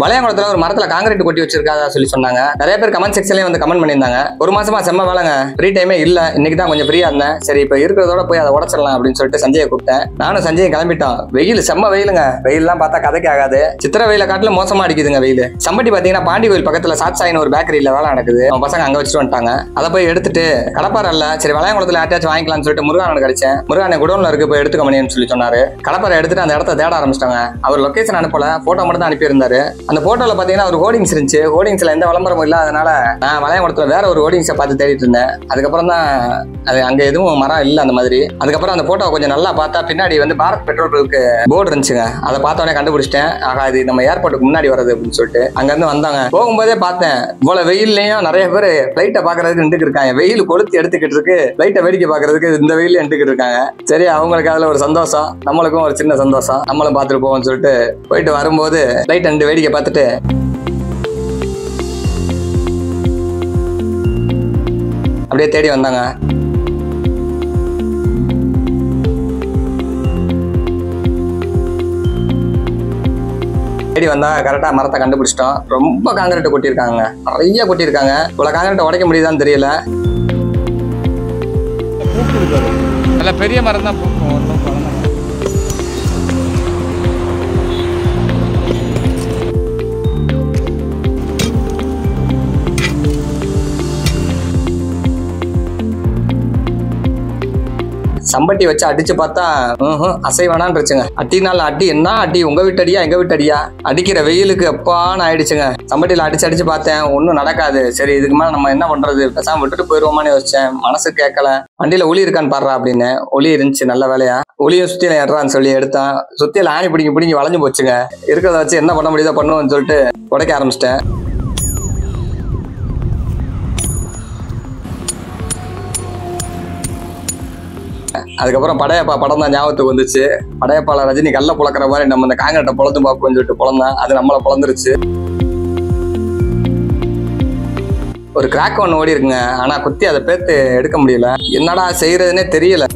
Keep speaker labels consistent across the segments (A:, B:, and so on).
A: வளையங்குளத்துல ஒரு மரத்துல காங்கிரீட் கொட்டி வச்சிருக்காதா சொல்லி சொன்னாங்க. நிறைய பேர் கமெண்ட் செக்ஷன்லயே வந்து கமெண்ட் பண்ணியிருந்தாங்க. ஒரு மாசமா செம்ம வேலைங்க, ஃப்ரீ டைமே இல்ல, இன்னைக்கு தான் கொஞ்சம் ஃப்ரீயா இருந்தேன். சரி இப்ப இருக்கிறதோட போய் அதை உடச்சிடலாம் அப்படின்னு சொல்லிட்டு சஞ்சயை கூப்பிட்டேன். நானும் சஞ்சயை கிளம்பிட்டோம். வெயில் செம்ம வெயிலுங்க, வெயில்லாம் பார்த்தா கதைக்கு ஆகாது. சித்திர வெயில காட்டில மோசமா அடிக்குதுங்க வெயில். சம்பட்டி பாத்தீங்கன்னா பாண்டி கோயில் பக்கத்துல சாட்சாயின்னு ஒரு பேக்கரியில வேலை நடக்குது. அவன் பசங்க அங்க வச்சுட்டு வந்துட்டாங்க. அதை போய் எடுத்துட்டு கடப்பாறை இல்ல, சரி வளையங்குளத்துல யார்ட்டாச்சும் வாங்கிக்கலாம்னு சொல்லிட்டு முருகானன் கிடைச்சேன். முருகான குடோன்ல இருக்கு, போய் எடுத்துக்க முடியும்னு சொல்லி சொன்னாரு. கடப்பாறை எடுத்துட்டு அந்த இடத்த தேட ஆரம்பிச்சிட்டாங்க. அவர் லொகேஷன் அனுப்பல, போட்டோ மட்டும் தான் அனுப்பியிருந்தாரு. அந்த போட்டோல பாத்தீங்கன்னா ஒரு ஹோர்டிங்ஸ் இருந்துச்சு. ஹோர்டிங்ஸ்ல எந்த விளம்பரமும் இல்லாதனால நான் வளையங்குளத்துல வேற ஒரு ஹோர்டிங்ஸை பார்த்து தேடிட்டு இருந்தேன். அதுக்கப்புறம் தான் அது அங்க எதுவும் மரம் இல்ல அந்த மாதிரி. அதுக்கப்புறம் அந்த போட்டோ கொஞ்சம் நல்லா பார்த்தா பின்னாடி வந்து பாரத் பெட்ரோல் பங்க் போர்டு இருந்துச்சுங்க. அதை பார்த்தோன்னே கண்டுபிடிச்சிட்டேன். ஆகா இது நம்ம ஏர்போர்ட்டுக்கு முன்னாடி வருது அப்படின்னு சொல்லிட்டு அங்க இருந்து வந்தாங்க. போகும்போதே பார்த்தேன், இவ்வளவு வெயில்லையும் நிறைய பேர் பிளைட்டை பாக்குறதுக்கு நின்றுட்டு இருக்காங்க. வெயில் கொளுத்தி எடுத்துக்கிட்டு இருக்கு, பிளைட்டை வேடிக்கை பாக்குறதுக்கு இந்த வெயில் நின்றுட்டு இருக்காங்க. சரி அவங்களுக்கு அதுல ஒரு சந்தோஷம், நம்மளுக்கும் ஒரு சின்ன சந்தோஷம், நம்மளும் பார்த்துட்டு போவோம்னு சொல்லிட்டு போயிட்டு வரும்போது பிளைட் ரெண்டு வேடிக்கை பார்த்துட்டு அப்படியே தேடி வந்தாங்க. தேடி வந்தா கரெக்டா மரத்தை கண்டுபிடிச்சிட்டோம். ரொம்ப காங்கிரீட் கொட்டியிருக்காங்க, நிறைய கொட்டியிருக்காங்க. இவ்வளவு காங்கிரீட் உடைக்க முடியுதான்னு தெரியல.
B: நல்ல பெரிய மரம் தான் பூக்கும்.
A: சம்பட்டி வச்சு அடிச்சு பார்த்தா அசைவானான்னு இருச்சுங்க. அட்டினால அடி என்ன அடி, உங்க வீட்டு அடியா எங்க வீட்டு அடியா, அடிக்கிற வெயிலுக்கு அப்பான்னு ஆயிடுச்சுங்க. சம்பட்டியில அடிச்சு பார்த்தேன், ஒன்னும் நடக்காது. சரி இதுக்கு மேல நம்ம என்ன பண்றது, பேசாம விட்டுட்டு போயிருவோமான்னு யோசிச்சேன். மனசு கேட்கல. வண்டியில ஒளி இருக்கான்னு பாடுறா அப்படின்னு. ஒளி இருந்துச்சு, நல்ல வேலையா. ஒளியும் சுத்தியில ஏறான்னு சொல்லி எடுத்தான். சுத்தியில ஆணி பிடிங்கி வளைஞ்சு போச்சுங்க. இருக்கிறத வச்சு என்ன பண்ண முடியுதோ பண்ணுவோம்னு சொல்லிட்டு உடைக்க ஆரம்பிச்சிட்டேன். அதுக்கப்புறம் படையப்பா படம் தான் ஞாபகத்துக்கு வந்துச்சு. படையப்பால ரஜினி கல்ல புழக்கிற மாதிரி நம்ம இந்த காங்கிரீட்டை பொழந்து பார்ப்போம்னு சொல்லிட்டு பொழந்தான். அது நம்மளை பொழந்துருச்சு. ஒரு கிராக் ஒன்று ஓடி இருக்குங்க, ஆனா குத்தி அதை பேத்து எடுக்க முடியல. என்னடா செய்யறதுன்னே தெரியல.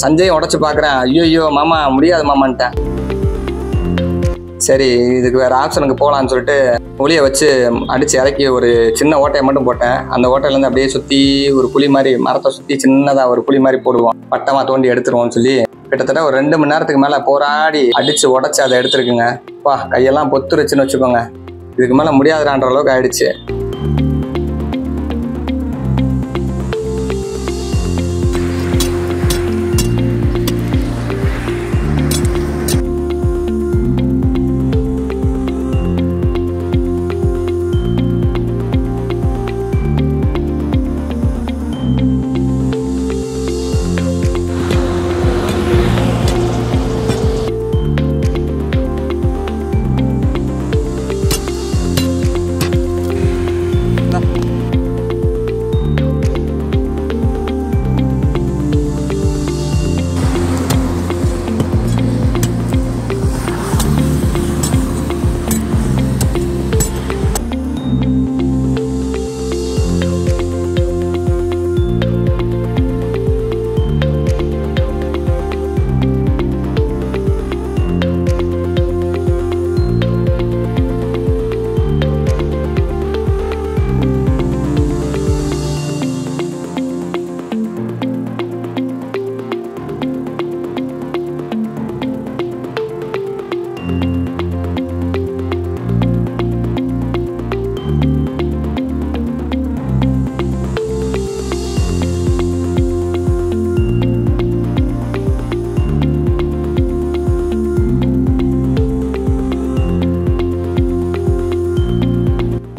A: சஞ்சய் உடைச்சு பாக்குறேன். ஐயோ மாமா முடியாது மாமான்ட்டேன். சரி இதுக்கு வேற ஆப்ஷனுக்கு போகலான்னு சொல்லிட்டு ஒளியை வச்சு அடிச்சு இறக்கி ஒரு சின்ன ஓட்டையை மட்டும் போட்டேன். அந்த ஓட்டையில இருந்து அப்படியே சுத்தி ஒரு குழி மாதிரி, மரத்தை சுத்தி சின்னதா ஒரு குழி மாதிரி போடுவோம், பட்டமா தோண்டி எடுத்துருவோம்னு சொல்லி கிட்டத்தட்ட ஒரு 2 மணி நேரத்துக்கு மேல போராடி அடிச்சு உடைச்சு அதை எடுத்துருக்குங்க. வா கையெல்லாம் பொத்துருச்சுன்னு வச்சுக்கோங்க. இதுக்கு மேல முடியாதுன்ற அளவுக்கு ஆயிடுச்சு.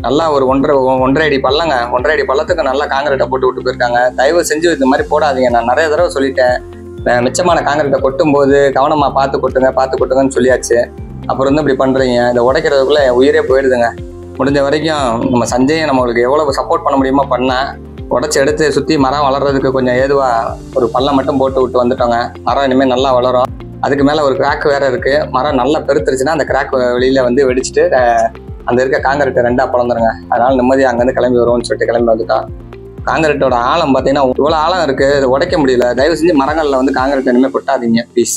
A: நல்லா ஒரு 1.5 அடி பள்ளங்க, 1.5 அடி பள்ளத்துக்கு நல்லா காங்கிரீட்டை போட்டு விட்டு போயிருக்காங்க. தயவு செஞ்சு இந்த மாதிரி போடாதீங்க. நான் நிறைய தடவை சொல்லிட்டேன், மிச்சமான காங்கிரீட்டை கொட்டும் போது கவனமா பார்த்து கொட்டுங்கன்னு சொல்லியாச்சு. அப்புறம் வந்து இப்படி பண்றீங்க. இதை உடைக்கிறதுக்குள்ள உயிரே போயிடுதுங்க. முடிஞ்ச வரைக்கும் நம்ம சஞ்சயை நம்மளுக்கு எவ்வளவு சப்போர்ட் பண்ண முடியுமோ பண்ண உடச்சி எடுத்து சுற்றி மரம் வளர்றதுக்கு கொஞ்சம் ஏதுவாக ஒரு பள்ளம் மட்டும் போட்டு விட்டு வந்துட்டோங்க. மரம் இனிமேல் நல்லா வளரும். அதுக்கு மேலே ஒரு கிராக் வேற இருக்குது. மரம் நல்லா பெருத்துருச்சுன்னா அந்த கிராக் வெளியில் வந்து வெடிச்சிட்டு அந்த இருக்க காங்கிரீட்டை 2ஆ பிளந்துருங்க. அதனால நிம்மதியாக அங்கேருந்து கிளம்பி வருவோம்னு சொல்லிட்டு கிளம்பி வந்துட்டோம். காங்கிரீட்டோட ஆழம் பார்த்தீங்கன்னா இவ்வளோ ஆழம் இருக்குது, இதை உடைக்க முடியல. தயவு செஞ்சு மரங்களில் வந்து காங்கிரீட் இனிமேல் கொட்டாதீங்க ப்ளீஸ்.